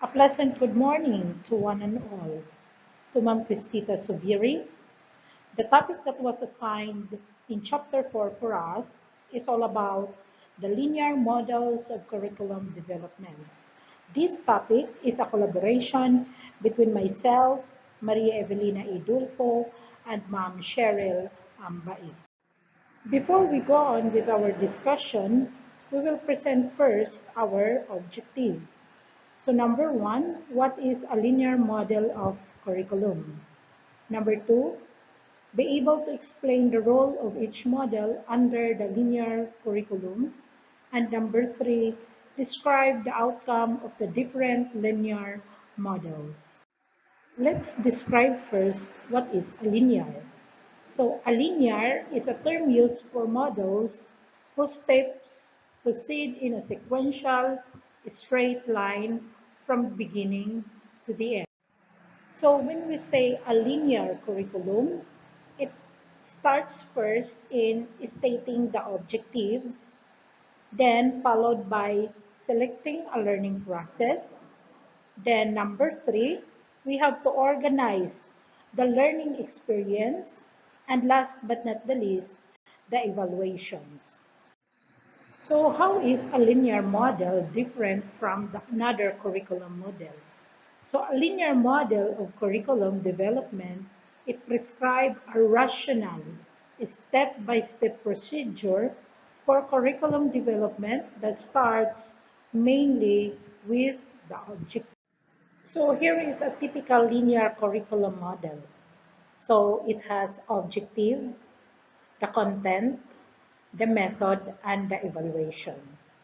A pleasant good morning to one and all. To Ma'am Cristita Subiri, the topic that was assigned in Chapter 4 for us is all about the linear models of curriculum development. This topic is a collaboration between myself, Maria Evelina Idulfo, and Ma'am Cheryl Ambait. Before we go on with our discussion, we will present first our objective. So number one, what is a linear model of curriculum? Number two, be able to explain the role of each model under the linear curriculum. And number three, describe the outcome of the different linear models. Let's describe first what is a linear. So a linear is a term used for models whose steps proceed in a sequential, straight line from beginning to the end. So when we say a linear curriculum, it starts first in stating the objectives, then followed by selecting a learning process. Then number three, we have to organize the learning experience. And last but not the least, the evaluations. So how is a linear model different from another curriculum model? So a linear model of curriculum development, it prescribes a rational, step-by-step procedure for curriculum development that starts mainly with the objective. So here is a typical linear curriculum model. So it has objective, the content, the method, and the evaluation.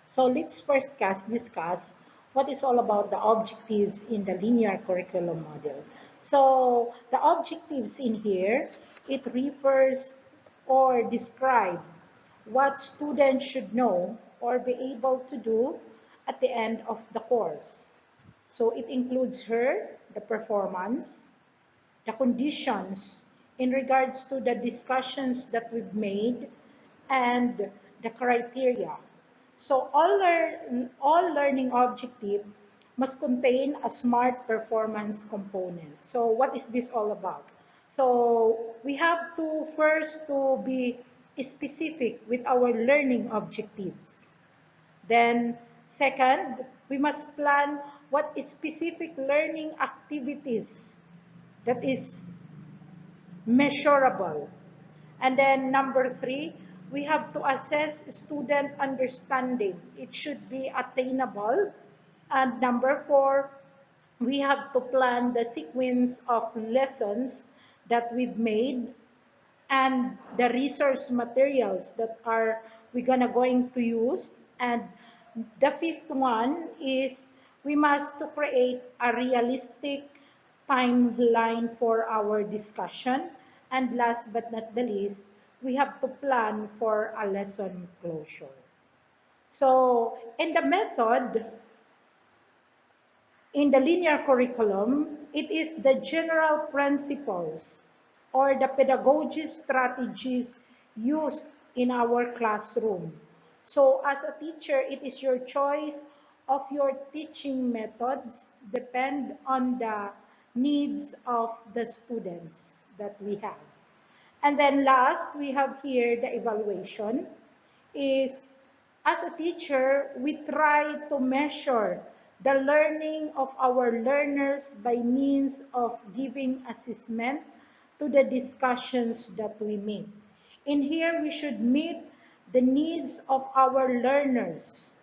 So let's first discuss what is all about the objectives in the linear curriculum model. So the objectives in here, it refers or describe what students should know or be able to do at the end of the course. So it includes the performance, the conditions in regards to the discussions that we've made, and the criteria. So all learning objective must contain a smart performance component. So what is this all about? So we have to first to be specific with our learning objectives. Then second, we must plan what is specific learning activities that is measurable. And then number three, we have to assess student understanding. It should be attainable. And number four, we have to plan the sequence of lessons that we've made and the resource materials that are we going to use. And the fifth one is we must to create a realistic timeline for our discussion. And last but not the least, we have to plan for a lesson closure. So in the method, in the linear curriculum, it is the general principles or the pedagogy strategies used in our classroom. So as a teacher, it is your choice of your teaching methods depend on the needs of the students that we have. And then last, we have here the evaluation is as a teacher, we try to measure the learning of our learners by means of giving assessment to the discussions that we make. In here, we should meet the needs of our learners.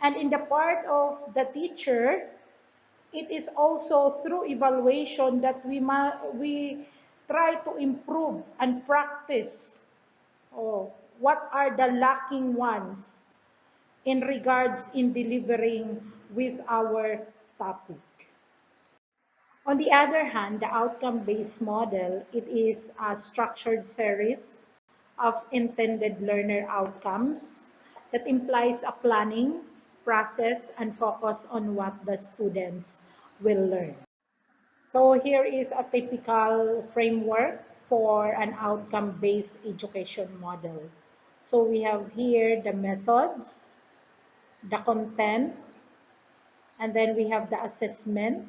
And in the part of the teacher, it is also through evaluation that we try to improve and practice what are the lacking ones in regards in delivering with our topic. On the other hand, the outcome-based model, it is a structured series of intended learner outcomes that implies a planning, process, and focus on what the students will learn. So here is a typical framework for an outcome-based education model. So we have here the methods, the content, and then we have the assessment,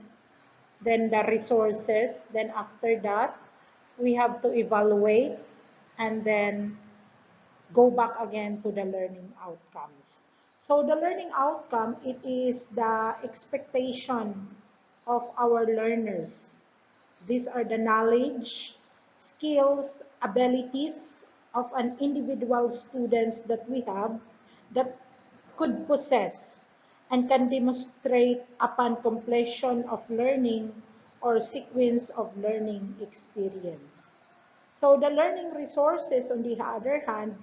then the resources, then after that, we have to evaluate, and then go back again to the learning outcomes. So the learning outcome, it is the expectation of our learners. These are the knowledge, skills, abilities of an individual students that we have that could possess and can demonstrate upon completion of learning or sequence of learning experience. So the learning resources, on the other hand,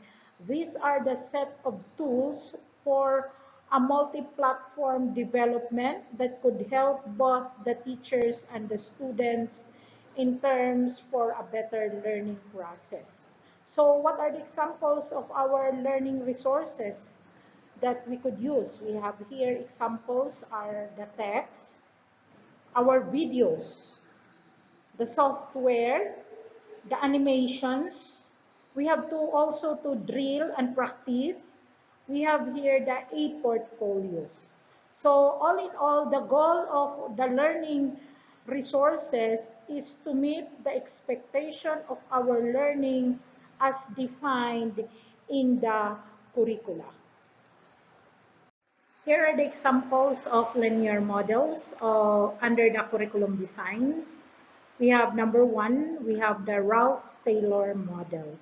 these are the set of tools for a multi-platform development that could help both the teachers and the students in terms for a better learning process. So what are the examples of our learning resources that we could use? We have here examples are the text, our videos, the software, the animations. We have to also to drill and practice. We have here the e-portfolios. So all in all, the goal of the learning resources is to meet the expectation of our learning as defined in the curricula. Here are the examples of linear models under the curriculum designs. We have number one, we have the Ralph Taylor model.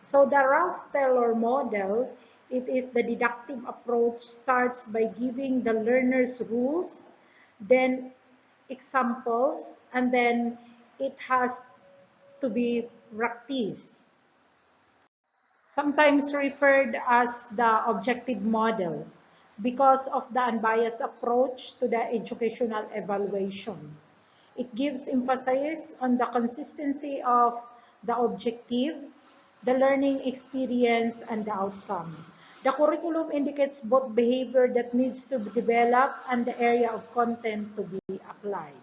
So the Ralph Taylor model, it is the deductive approach starts by giving the learners rules, then examples, and then it has to be practiced. Sometimes referred as the objective model because of the unbiased approach to the educational evaluation. It gives emphasis on the consistency of the objective, the learning experience, and the outcome. The curriculum indicates both behavior that needs to be developed and the area of content to be applied.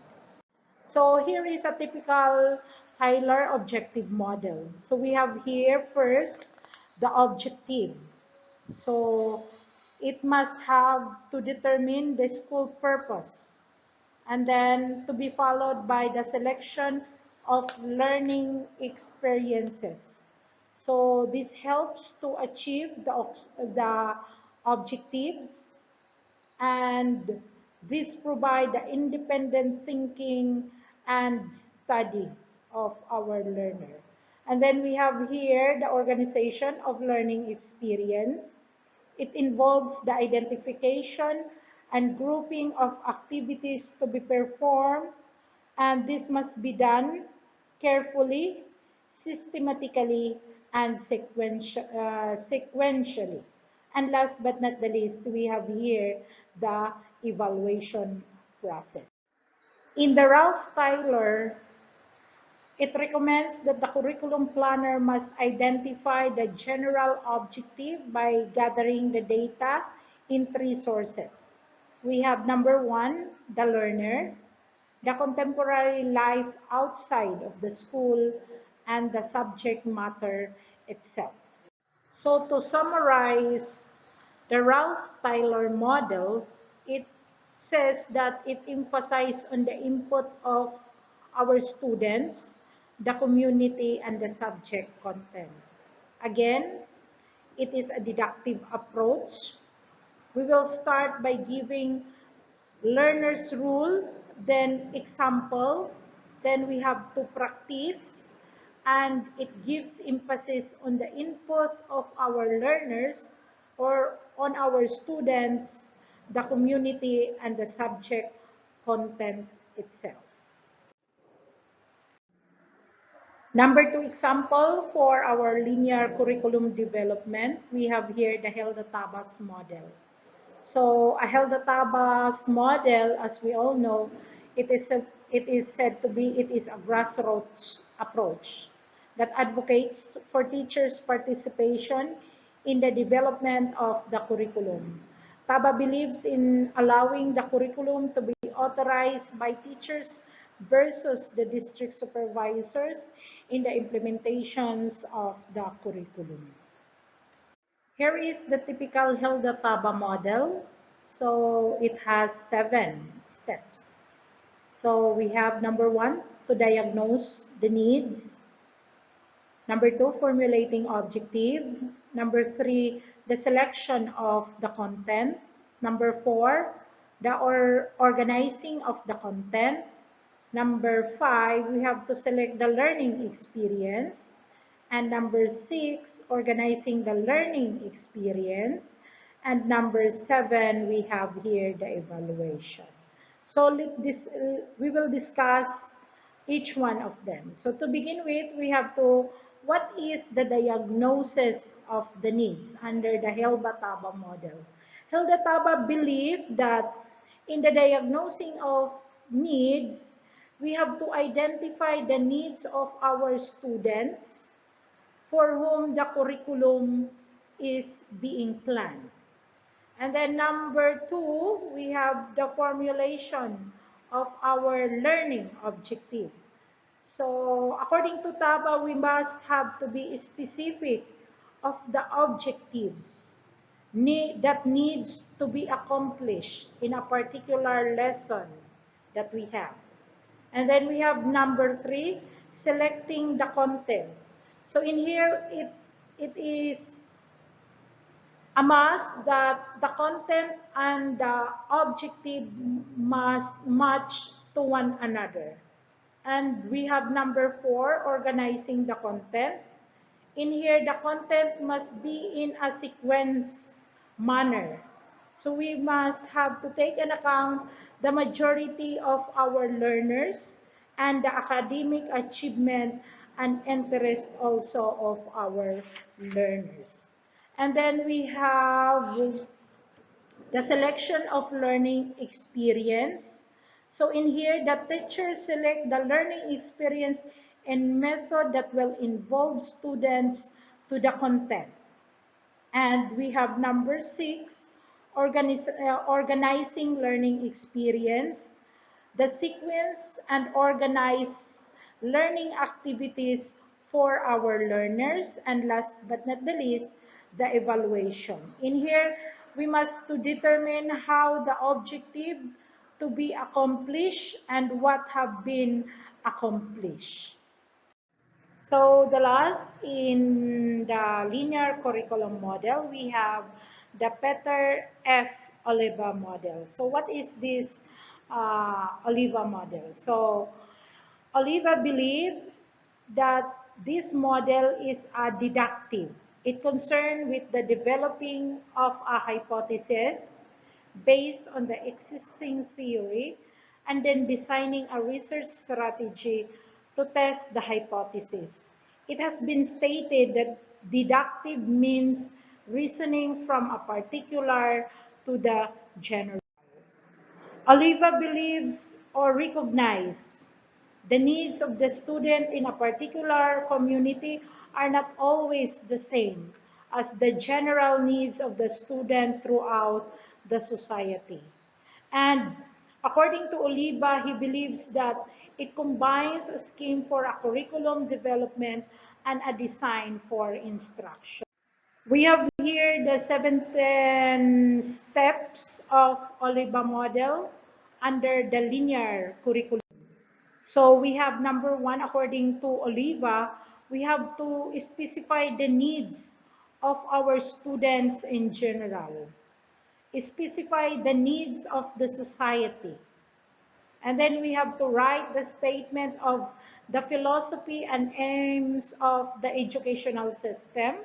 So here is a typical Tyler objective model. So we have here first the objective. So it must have to determine the school purpose, and then to be followed by the selection of learning experiences. So this helps to achieve the objectives, and this provide the independent thinking and study of our learner. And then we have here the organization of learning experience. It involves the identification and grouping of activities to be performed, and this must be done carefully, systematically, and sequentially. And last but not the least, we have here the evaluation process. In the Ralph Tyler, it recommends that the curriculum planner must identify the general objective by gathering the data in three sources. We have number one, the learner, the contemporary life outside of the school, and the subject matter itself. So to summarize the Ralph Tyler model, it says that it emphasizes on the input of our students, the community, and the subject content. Again, it is a deductive approach. We will start by giving learner's rule, then example, then we have to practice, and it gives emphasis on the input of our learners or on our students, the community, and the subject content itself. Number two example for our linear curriculum development, we have here the Helder Tabas model. So a Helder Tabas model, as we all know, it is said to be, it is a grassroots approach that advocates for teachers' participation in the development of the curriculum. TABA believes in allowing the curriculum to be authorized by teachers versus the district supervisors in the implementations of the curriculum. Here is the typical Helder Taba model. So it has 7 steps. So we have number 1, to diagnose the needs. Number 2, formulating objective. Number 3, the selection of the content. Number 4, the organizing of the content. Number 5, we have to select the learning experience. And number 6, organizing the learning experience. And number 7, we have here the evaluation. So we will discuss each one of them. So to begin with, we have to, what is the diagnosis of the needs under the Hilda-Taba model? Hilda-Taba believed that in the diagnosing of needs, we have to identify the needs of our students for whom the curriculum is being planned. And then number 2, we have the formulation of our learning objective. So according to Taba, we must have to be specific of the objectives that needs to be accomplished in a particular lesson that we have. And then we have number 3, selecting the content. So in here, it is a must that the content and the objective must match to one another. And we have number 4, organizing the content. In here, the content must be in a sequence manner. So we must have to take into account the majority of our learners and the academic achievement and interest also of our learners. And then we have the selection of learning experience. So in here, the teachers select the learning experience and method that will involve students to the content. And we have number 6, organizing learning experience, the sequence and organize learning activities for our learners. And last but not the least, the evaluation. In here, we must to determine how the objective to be accomplished and what have been accomplished. So the last in the linear curriculum model, we have the Peter F. Oliva model. So what is this Oliva model? So Oliva believed that this model is a deductive. It concerned with the developing of a hypothesis based on the existing theory and then designing a research strategy to test the hypothesis. It has been stated that deductive means reasoning from a particular to the general. Oliva believes or recognizes the needs of the student in a particular community are not always the same as the general needs of the student throughout the society. And according to Oliva, he believes that it combines a scheme for a curriculum development and a design for instruction. We have here the 17 steps of Oliva model under the linear curriculum. So we have number 1, according to Oliva, we have to specify the needs of our students in general. Specify the needs of the society. And then we have to write the statement of the philosophy and aims of the educational system.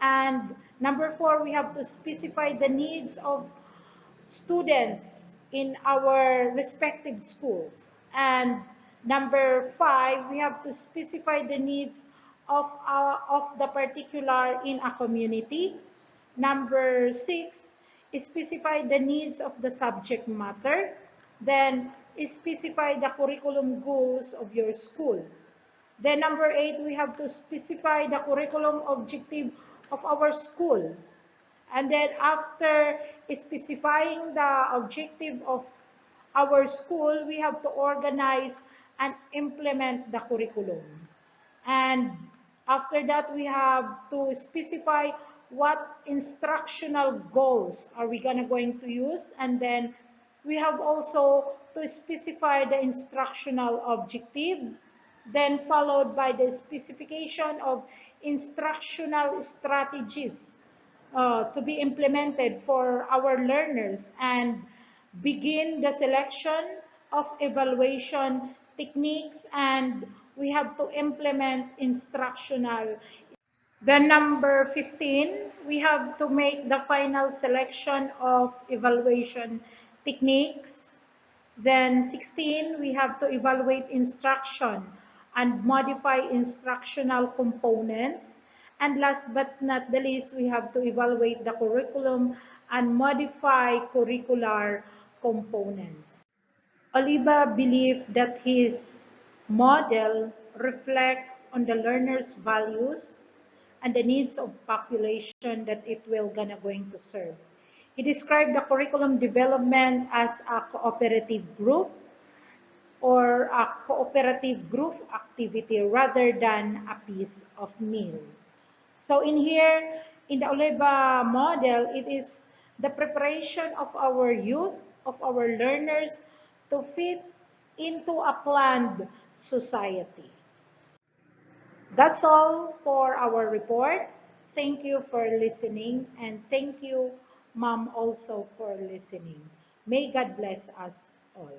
And number 4, we have to specify the needs of students in our respective schools. And number 5, we have to specify the needs of the particular in a community. Number 6, specify the needs of the subject matter. Then specify the curriculum goals of your school. Then number 8, we have to specify the curriculum objective of our school. And then after specifying the objective of our school, we have to organize and implement the curriculum. And after that, we have to specify what instructional goals are we going to use, and then we have also to specify the instructional objective, then followed by the specification of instructional strategies to be implemented for our learners, and begin the selection of evaluation techniques, and we have to implement instructional. Then number 15, we have to make the final selection of evaluation techniques. Then 16, we have to evaluate instruction and modify instructional components. And last but not the least, we have to evaluate the curriculum and modify curricular components. Oliva believed that his model reflects on the learner's values and the needs of population that it will going to serve. He described the curriculum development as a cooperative group or a cooperative group activity rather than a piece of meal. So in here, in the Oliva model, it is the preparation of our youth, of our learners to fit into a planned society. That's all for our report. Thank you for listening, and thank you, Ma'am, also for listening. May God bless us all.